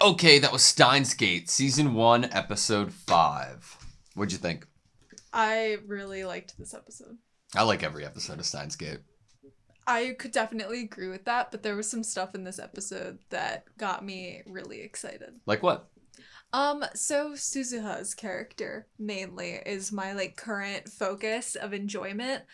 Okay, that was Steins Gate, Season 1, Episode 5. What'd you think? I really liked this episode. I like every episode of Steins Gate. I could definitely agree with that, but there was some stuff in this episode that got me really excited. Like what? So Suzuha's character, mainly, is my, current focus of enjoyment.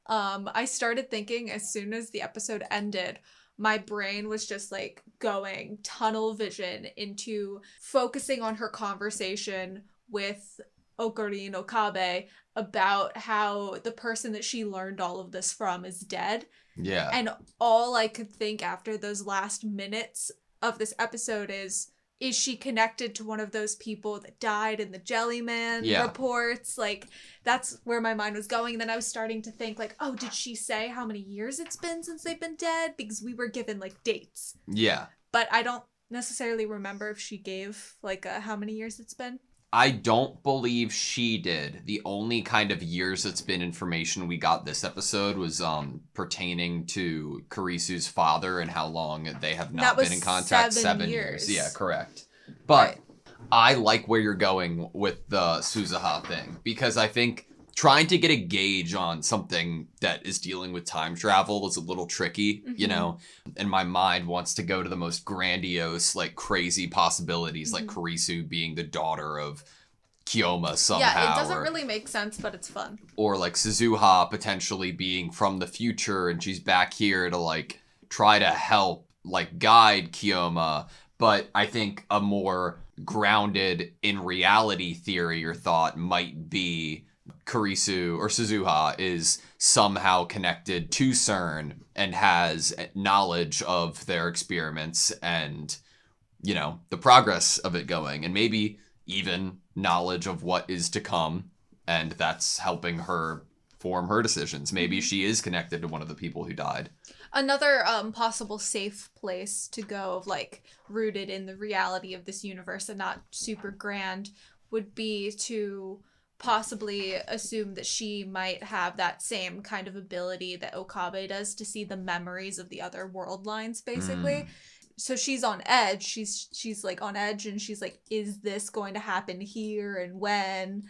I started thinking as soon as the episode ended, my brain was just going tunnel vision into focusing on her conversation with Okarine Okabe about how the person that she learned all of this from is dead. Yeah. And all I could think after those last minutes of this episode is she connected to one of those people that died in the Jellyman reports? That's where my mind was going. And then I was starting to think, oh, did she say how many years it's been since they've been dead? Because we were given, dates. Yeah. But I don't necessarily remember if she gave, how many years it's been. I don't believe she did. The only kind of years it's been information we got this episode was pertaining to Kurisu's father and how long they have not been in contact. 7 years. Yeah, correct. But right. I like where you're going with the Suzuha thing, because I think trying to get a gauge on something that is dealing with time travel is a little tricky, and my mind wants to go to the most grandiose, crazy possibilities, like Kurisu being the daughter of Kiyoma somehow. Yeah, it doesn't really make sense, but it's fun. Or Suzuha potentially being from the future and she's back here to try to help guide Kiyoma. But I think a more grounded in reality theory or thought might be Kurisu or Suzuha is somehow connected to CERN and has knowledge of their experiments and, the progress of it going, and maybe even knowledge of what is to come, and that's helping her form her decisions. Maybe she is connected to one of the people who died. Another possible safe place to go of rooted in the reality of this universe and not super grand would be to possibly assume that she might have that same kind of ability that Okabe does to see the memories of the other world lines, basically. So she's on edge. She's on edge, and she's is this going to happen here and when,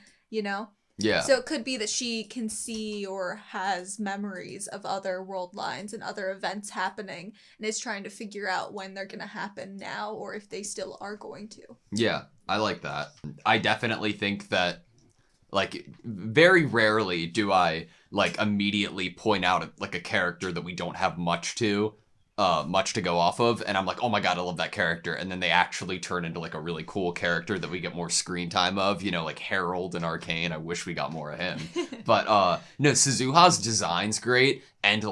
Yeah. So it could be that she can see or has memories of other world lines and other events happening and is trying to figure out when they're going to happen now or if they still are going to. Yeah, I like that. I definitely think that very rarely do I immediately point out a character that we don't have much to go off of, and I'm like, oh my god, I love that character, and then they actually turn into a really cool character that we get more screen time of, Harold in Arcane. I wish we got more of him. But no, Suzuha's design's great, and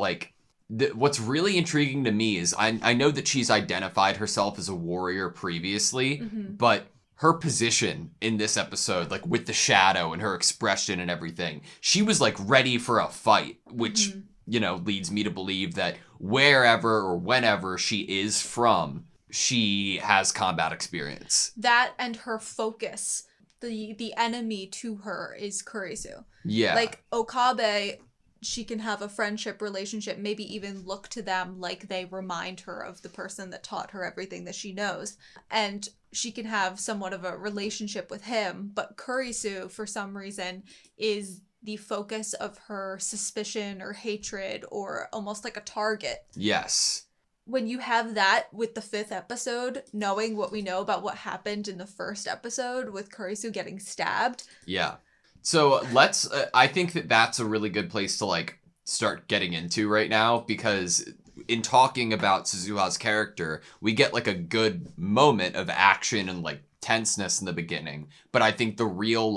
what's really intriguing to me is I know that she's identified herself as a warrior previously, but her position in this episode, with the shadow and her expression and everything, she was ready for a fight, which leads me to believe that wherever or whenever she is from, she has combat experience. That and her focus. The enemy to her is Kurisu. Yeah. Okabe, she can have a friendship relationship, maybe even look to them like they remind her of the person that taught her everything that she knows. And she can have somewhat of a relationship with him, but Kurisu, for some reason, is the focus of her suspicion or hatred or almost like a target. Yes. When you have that with the 5th episode, knowing what we know about what happened in the 1st episode with Kurisu getting stabbed. Yeah. So let's, I think that that's a really good place to start getting into right now, because in talking about Suzuha's character, we get a good moment of action and tenseness in the beginning. But I think the real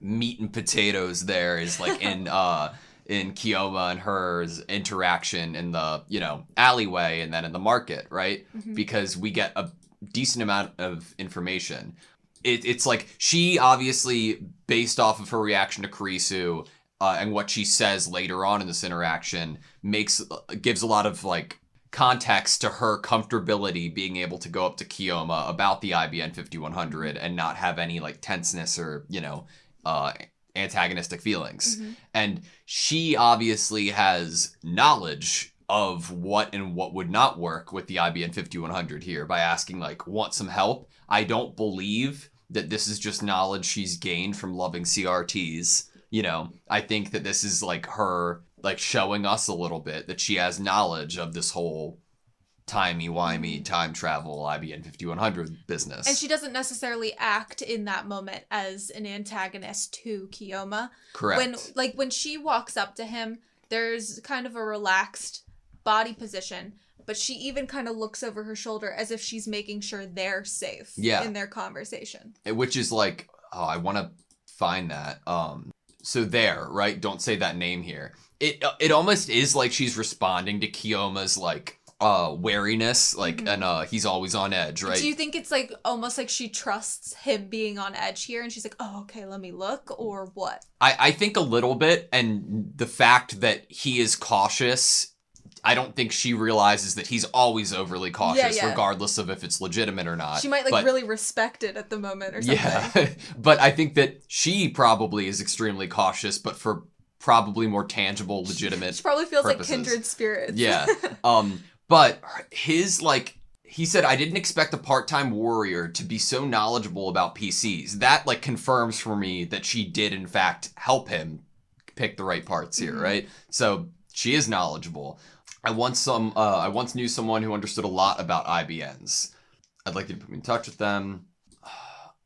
meat and potatoes there is in Kiyoma and her's interaction in the alleyway and then in the market, right? Because we get a decent amount of information. It's she obviously, based off of her reaction to Kurisu and what she says later on in this interaction, gives a lot of context to her comfortability being able to go up to Kiyoma about the IBN5100 and not have any tenseness or antagonistic feelings. And she obviously has knowledge of what and what would not work with the IBN 5100 here by asking, like, want some help? I don't believe that this is just knowledge she's gained from loving CRTs. You know, I think that this is like her, like, showing us a little bit that she has knowledge of this whole timey-wimey time travel IBN 5100 business. And she doesn't necessarily act in that moment as an antagonist to Kiyoma. Correct. When she walks up to him, there's kind of a relaxed body position, but she even kind of looks over her shoulder as if she's making sure they're safe in their conversation. Which is like, oh, I want to find that. So there, right? Don't say that name here. It almost is like she's responding to Kiyoma's, like, wariness, like, and he's always on edge, right? Do you think it's like almost like she trusts him being on edge here and she's like, oh, okay, let me look, or what? I think a little bit, and the fact that he is cautious, I don't think she realizes that he's always overly cautious, regardless of if it's legitimate or not. She might really respect it at the moment or something. Yeah, but I think that she probably is extremely cautious, but for probably more tangible, legitimate She probably feels purposes. like kindred spirits. Yeah. But his, like, he said, I didn't expect a part-time warrior to be so knowledgeable about PCs. That, like, confirms for me that she did, in fact, help him pick the right parts here, right? So she is knowledgeable. I once knew someone who understood a lot about IBNs. I'd like you to put me in touch with them.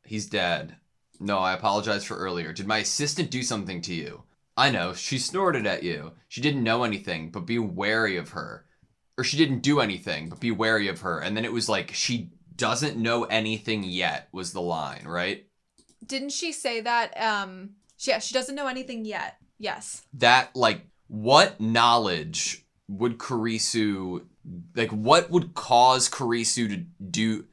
He's dead. No, I apologize for earlier. Did my assistant do something to you? I know, she snorted at you. She didn't know anything, but be wary of her. Or she didn't do anything, but be wary of her. And then it was like, she doesn't know anything yet, was the line, right? Didn't she say that? She doesn't know anything yet. Yes. That, like, what knowledge would Kurisu, like, what would cause Kurisu to do...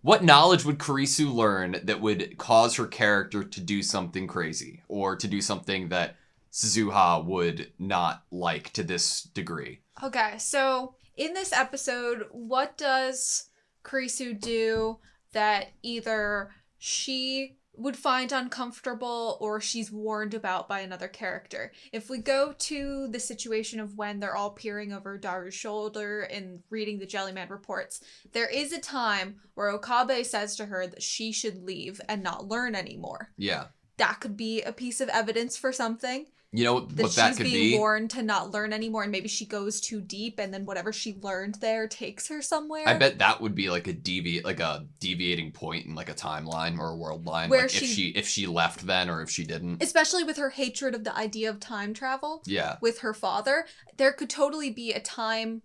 What knowledge would Kurisu learn that would cause her character to do something crazy? Or to do something that Suzuha would not like to this degree? Okay, so in this episode, what does Kurisu do that either she would find uncomfortable or she's warned about by another character? If we go to the situation of when they're all peering over Daru's shoulder and reading the Jellyman reports, there is a time where Okabe says to her that she should leave and not learn anymore. Yeah. That could be a piece of evidence for something. You know what that could be? She's being warned to not learn anymore, and maybe she goes too deep, and then whatever she learned there takes her somewhere. I bet that would be like a deviating point in, like, a timeline or a world line. Where like if she left then or if she didn't. Especially with her hatred of the idea of time travel. Yeah. With her father, there could totally be a timeline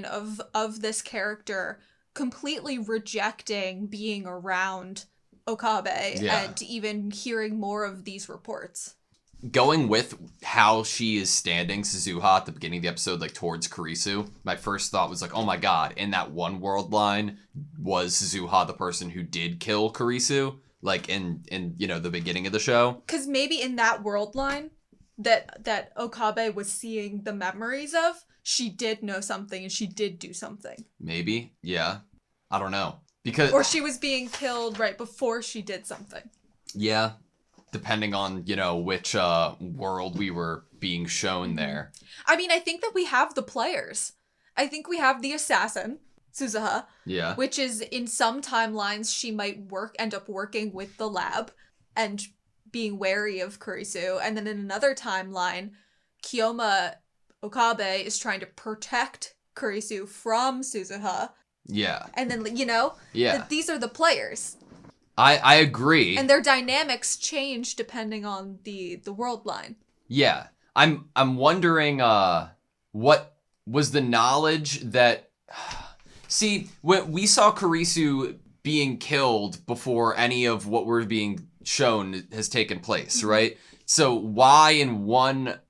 of this character completely rejecting being around Okabe and even hearing more of these reports. Going with how she is standing, Suzuha, at the beginning of the episode, like, towards Kurisu, my first thought was like, oh my god, in that one world line, was Suzuha the person who did kill Kurisu? Like, in you know, the beginning of the show? Because maybe in that world line that Okabe was seeing the memories of, she did know something and she did do something. Maybe, yeah. I don't know. Or she was being killed right before she did something. Yeah. Depending on, you know, which world we were being shown there. I mean, I think that we have the players. I think we have the assassin, Suzuha. Yeah. Which is, in some timelines, she might end up working with the lab and being wary of Kurisu. And then in another timeline, Kiyoma Okabe is trying to protect Kurisu from Suzuha. Yeah. And then, you know, these are the players. I agree. And their dynamics change depending on the world line. Yeah. I'm wondering what was the knowledge that see, when we saw Kurisu being killed before any of what we're being shown has taken place, right? So why in one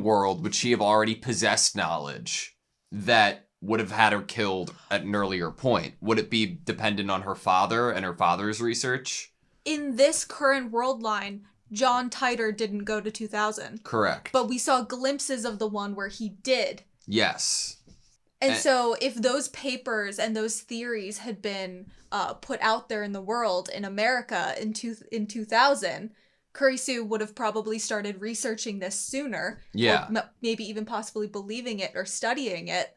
world would she have already possessed knowledge that would have had her killed at an earlier point? Would it be dependent on her father and her father's research? In this current world line, John Titor didn't go to 2000. Correct. But we saw glimpses of the one where he did. Yes. And so if those papers and those theories had been put out there in the world in America in 2000, Kurisu would have probably started researching this sooner. Yeah. Or maybe even possibly believing it or studying it.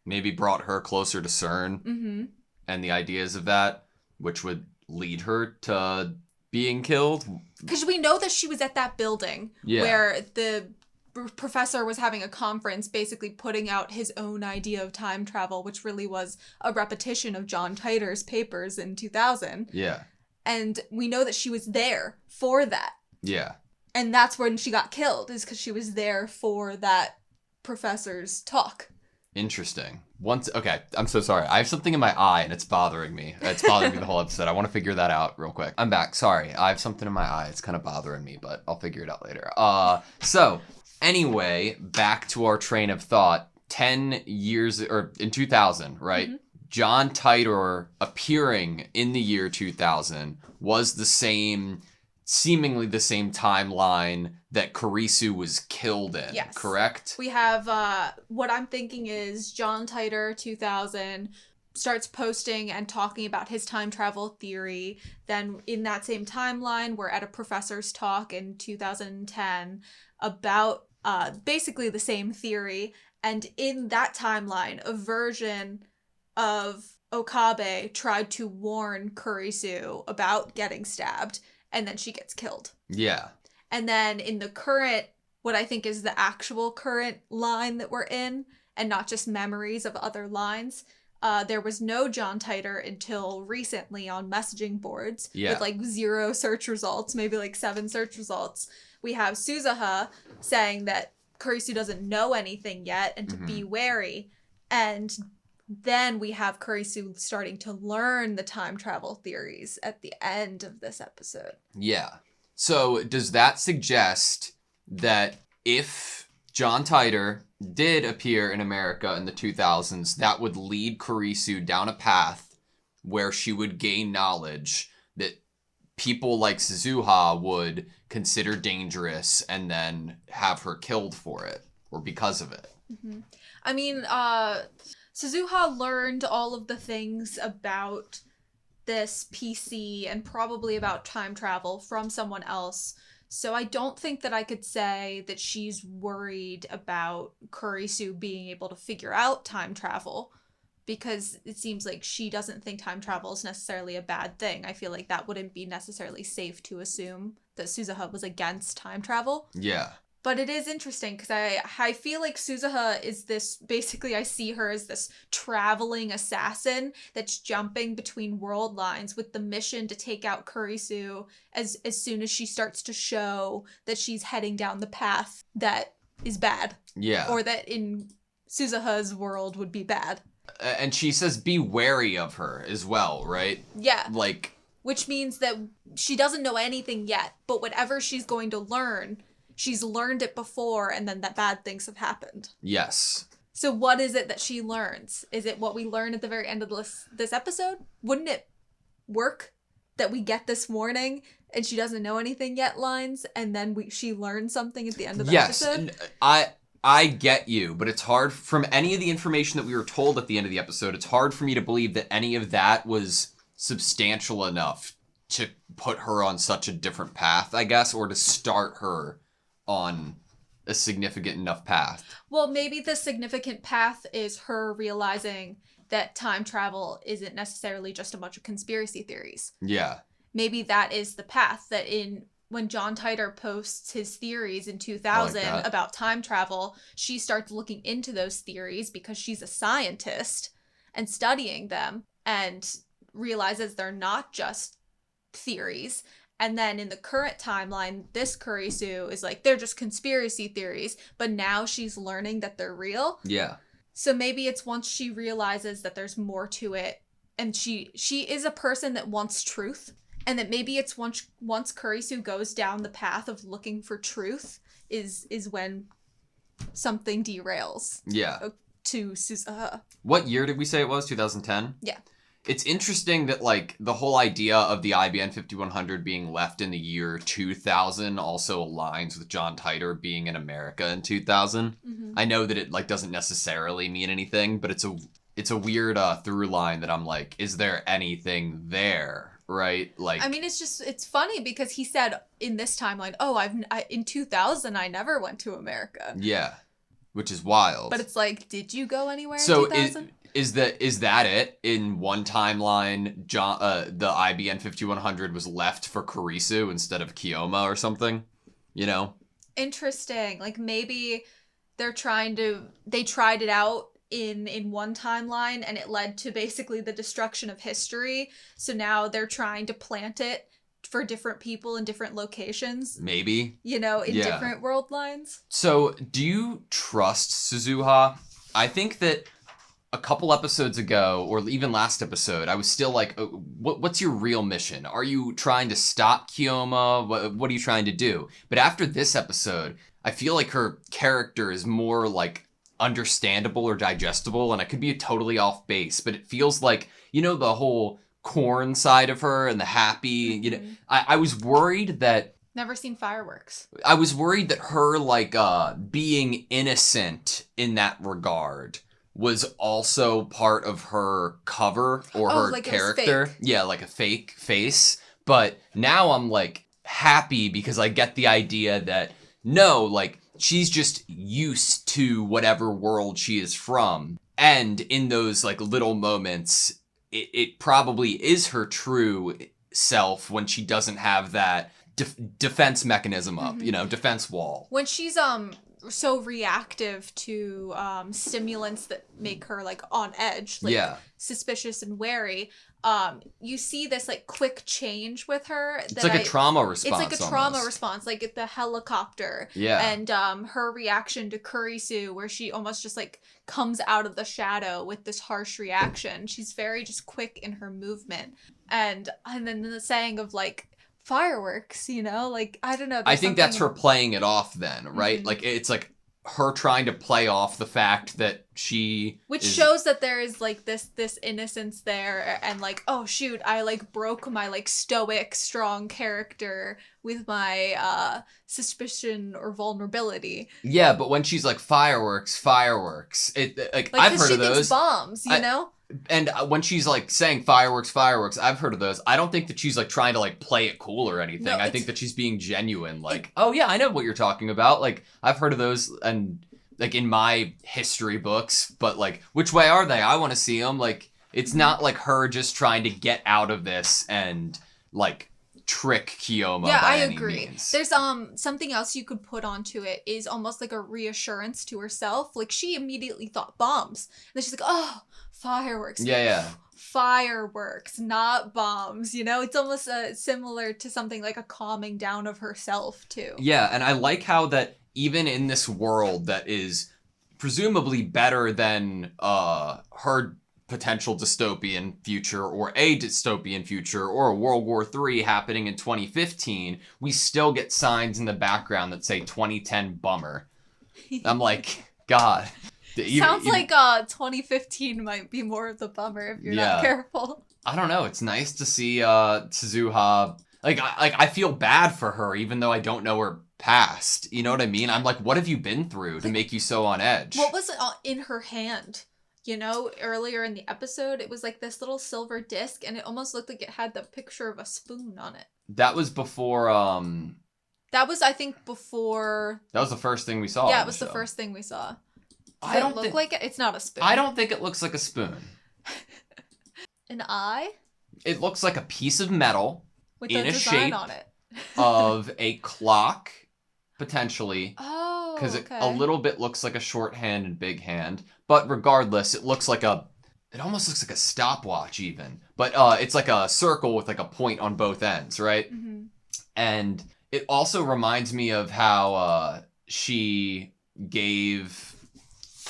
Maybe brought her closer to CERN Mm-hmm. and the ideas of that, which would lead her to being killed. Because we know that she was at that building where the professor was having a conference basically putting out his own idea of time travel, which really was a repetition of John Titor's papers in 2000. Yeah. And we know that she was there for that. Yeah. And that's when she got killed, is because she was there for that professor's talk. Interesting. Okay, I'm so sorry. I have something in my eye and it's bothering me. It's bothering me the whole episode. I want to figure that out real quick. I'm back. Sorry. I have something in my eye. It's kind of bothering me, but I'll figure it out later. So anyway, back to our train of thought. 10 years, or in 2000, right? Mm-hmm. John Titor appearing in the year 2000 was seemingly the same timeline that Kurisu was killed in, yes. Correct? We have, what I'm thinking is John Titor, 2000, starts posting and talking about his time travel theory. Then in that same timeline, we're at a professor's talk in 2010 about basically the same theory. And in that timeline, a version of Okabe tried to warn Kurisu about getting stabbed, and then she gets killed. Yeah. And then in the current, what I think is the actual current line that we're in, and not just memories of other lines, there was no John Titor until recently on messaging boards with like 0 search results, maybe like 7 search results. We have Suzuha saying that Kurisu doesn't know anything yet and to be wary. And then we have Kurisu starting to learn the time travel theories at the end of this episode. Yeah. So does that suggest that if John Titor did appear in America in the 2000s, that would lead Kurisu down a path where she would gain knowledge that people like Suzuha would consider dangerous and then have her killed for it or because of it? Mm-hmm. I mean, Suzuha learned all of the things about this PC and probably about time travel from someone else. So I don't think that I could say that she's worried about Kurisu being able to figure out time travel, because it seems like she doesn't think time travel is necessarily a bad thing. I feel like that wouldn't be necessarily safe to assume that Suzuha was against time travel. Yeah. But it is interesting because I feel like Suzuha is this, basically I see her as this traveling assassin that's jumping between world lines with the mission to take out Kurisu as soon as she starts to show that she's heading down the path that is bad. Yeah. Or that in Suzuha's world would be bad. And she says be wary of her as well, right? Yeah. Like. Which means that she doesn't know anything yet, but whatever she's going to learn, she's learned it before, and then that bad things have happened. Yes. So what is it that she learns? Is it what we learn at the very end of this episode? Wouldn't it work that we get this warning and she doesn't know anything yet lines, and then she learns something at the end of the episode? Yes, I get you, but it's hard, from any of the information that we were told at the end of the episode, it's hard for me to believe that any of that was substantial enough to put her on such a different path, I guess, or to start her on a significant enough path. Well, maybe the significant path is her realizing that time travel isn't necessarily just a bunch of conspiracy theories. Yeah. Maybe that is the path that when John Titor posts his theories in 2000 about time travel, she starts looking into those theories because she's a scientist and studying them and realizes they're not just theories. And then in the current timeline, this Kurisu is like, they're just conspiracy theories, but now she's learning that they're real. Yeah. So maybe it's once she realizes that there's more to it, and she is a person that wants truth, and that maybe it's once Kurisu goes down the path of looking for truth is when something derails. Yeah. To Suzuha. What year did we say it was? 2010? Yeah. It's interesting that, like, the whole idea of the IBN 5100 being left in the year 2000 also aligns with John Titor being in America in 2000. Mm-hmm. I know that it, like, doesn't necessarily mean anything, but it's a weird through line that I'm like, is there anything there? right? Like, I mean, it's funny because he said in this timeline, oh, in 2000, I never went to America. Yeah, which is wild. But it's like, did you go anywhere in So 2000? is that it? In one timeline, the IBN5100 was left for Kurisu instead of Kiyoma or something, you know? Interesting. Like maybe they tried it out in one timeline and it led to basically the destruction of history. So now they're trying to plant it for different people in different locations. Maybe. You know, in different world lines. So, do you trust Suzuha? I think that a couple episodes ago, or even last episode, I was still like, what's your real mission? Are you trying to stop Kiyoma? What are you trying to do? But after this episode, I feel like her character is more like understandable or digestible, and I could be totally off base, but it feels like, you know, the whole corn side of her and the happy, you know, I was worried that Never seen fireworks. I was worried that her like being innocent in that regard was also part of her cover or her like character. Yeah, like a fake face. But now I'm like happy because I get the idea that no, like she's just used to whatever world she is from. And in those like little moments, it probably is her true self when she doesn't have that defense mechanism up, you know, defense wall. When she's so reactive to stimulants that make her like on edge, like suspicious and wary, you see this like quick change with her. It's like a trauma response. It's like a trauma response, like at the helicopter. Yeah. And her reaction to Kurisu, where she almost just like comes out of the shadow with this harsh reaction. She's very just quick in her movement. And then the saying of like fireworks, you know, like I don't know. I think that's her playing it off then, right? Mm-hmm. Like it's like her trying to play off the fact that which shows that there is like this innocence there, and like, oh shoot, I like broke my like stoic strong character with my suspicion or vulnerability. Yeah, but when she's like fireworks, it like I've heard of those. Thinks bombs, you know. And when she's like saying fireworks, I've heard of those. I don't think that she's like trying to like play it cool or anything. No, I think that she's being genuine. Like, oh yeah, I know what you're talking about. Like, I've heard of those, and like in my history books. But like, which way are they? I want to see them. Like, it's not like her just trying to get out of this and like trick Kiyoma. Yeah, by I any agree. means. There's something else you could put onto it is almost like a reassurance to herself. Like she immediately thought bombs, and then she's like, oh. Fireworks. Yeah. Fireworks, not bombs. You know, it's almost similar to something like a calming down of herself, too. Yeah, and I like how that even in this world that is presumably better than her potential dystopian future or a dystopian future or a World War III happening in 2015, we still get signs in the background that say 2010 bummer. I'm like, God. Sounds like 2015 might be more of the bummer if you're not careful. I don't know. It's nice to see Suzuha. I feel bad for her, even though I don't know her past. You know what I mean? I'm like, what have you been through to make you so on edge? What was in her hand? You know, earlier in the episode, it was like this little silver disc, and it almost looked like it had the picture of a spoon on it. That was before. That was, I think, before. That was the first thing we saw. Yeah, it was the first thing we saw. I don't look like it. It's not a spoon. I don't think it looks like a spoon. An eye? It looks like a piece of metal with in a design shape on it. of a clock, potentially. Oh, because it a little bit looks like a shorthand and big hand, but regardless, it looks like it almost looks like a stopwatch even. But it's like a circle with like a point on both ends, right? Mm-hmm. And it also reminds me of how she gave.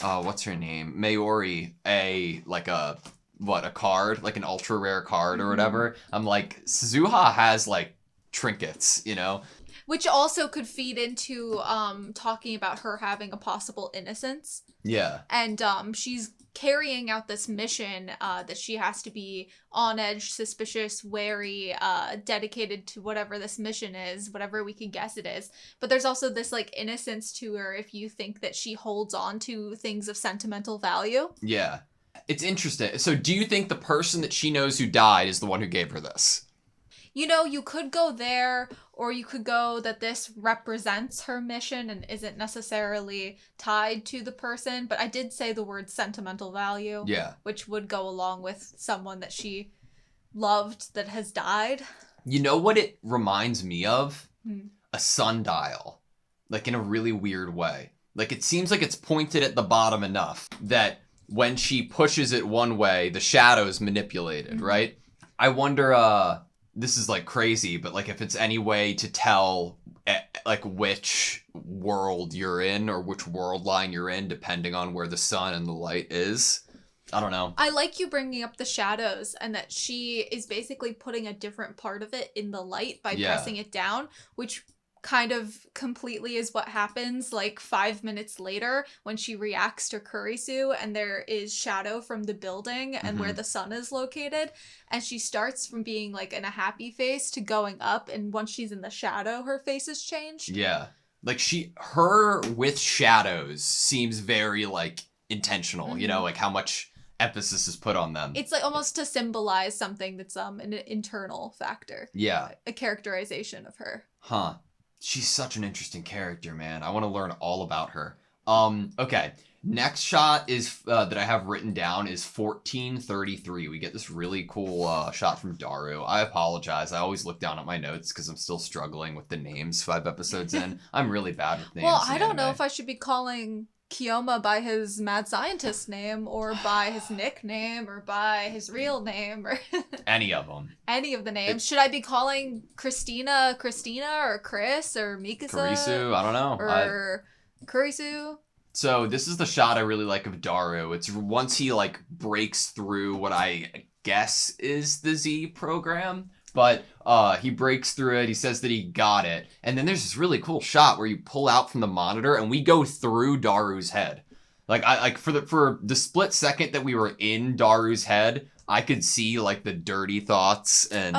What's her name? Mayuri, a card, like an ultra rare card or whatever. I'm like, Suzuha has like trinkets, you know? Which also could feed into talking about her having a possible innocence. Yeah. And she's carrying out this mission that she has to be on edge, suspicious, wary, dedicated to whatever this mission is, whatever we can guess it is. But there's also this like innocence to her if you think that she holds on to things of sentimental value. Yeah. It's interesting. So do you think the person that she knows who died is the one who gave her this? you know, you could go there, or you could go that this represents her mission and isn't necessarily tied to the person. But I did say the word sentimental value. Yeah. Which would go along with someone that she loved that has died. You know what it reminds me of? A sundial. Like, in a really weird way. Like, it seems like it's pointed at the bottom enough that when she pushes it one way, the shadow's manipulated, right? I wonder, this is, like, crazy, but, like, if it's any way to tell, like, which world you're in or which world line you're in, depending on where the sun and the light is. I don't know. I like you bringing up the shadows and that she is basically putting a different part of it in the light by pressing it down, which kind of completely is what happens like 5 minutes later when she reacts to Kurisu and there is shadow from the building and where the sun is located, and she starts from being like in a happy face to going up, and once she's in the shadow her face has changed. Yeah. Like her with shadows seems very like intentional, you know, like how much emphasis is put on them. It's like almost to symbolize something that's an internal factor. Yeah. A characterization of her. Huh. She's such an interesting character, man. I want to learn all about her. Okay. Next shot is that I have written down is 1433. We get this really cool shot from Daru. I apologize. I always look down at my notes because I'm still struggling with the names 5 episodes in. I'm really bad with names. Well, I don't know if I should be calling Kiyoma by his mad scientist name or by his nickname or by his real name or any of them. Any of the names. Should I be calling Christina or Chris or Mikasa? Kurisu, I don't know. Or Kurisu? So this is the shot I really like of Daru. It's once he like breaks through what I guess is the Z program. But he breaks through it. He says that he got it. And then there's this really cool shot where you pull out from the monitor and we go through Daru's head. Like for the split second that we were in Daru's head, I could see like the dirty thoughts and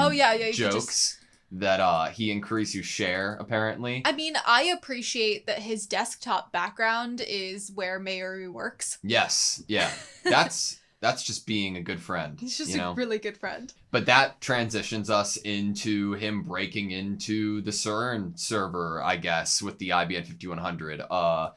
jokes that he and Kurisu share, apparently. I mean, I appreciate that his desktop background is where Mayuri works. Yes. Yeah. That's just being a good friend. He's just a really good friend. But that transitions us into him breaking into the CERN server, I guess, with the IBN5100.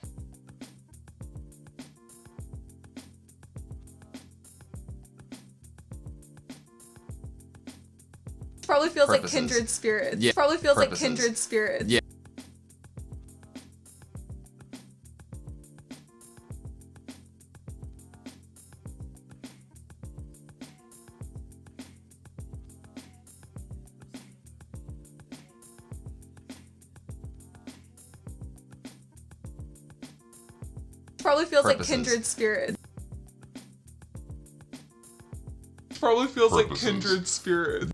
Probably feels like kindred spirits. Yeah. Probably feels like kindred spirits. Yeah. Probably feels like kindred spirits. Probably feels like kindred spirits.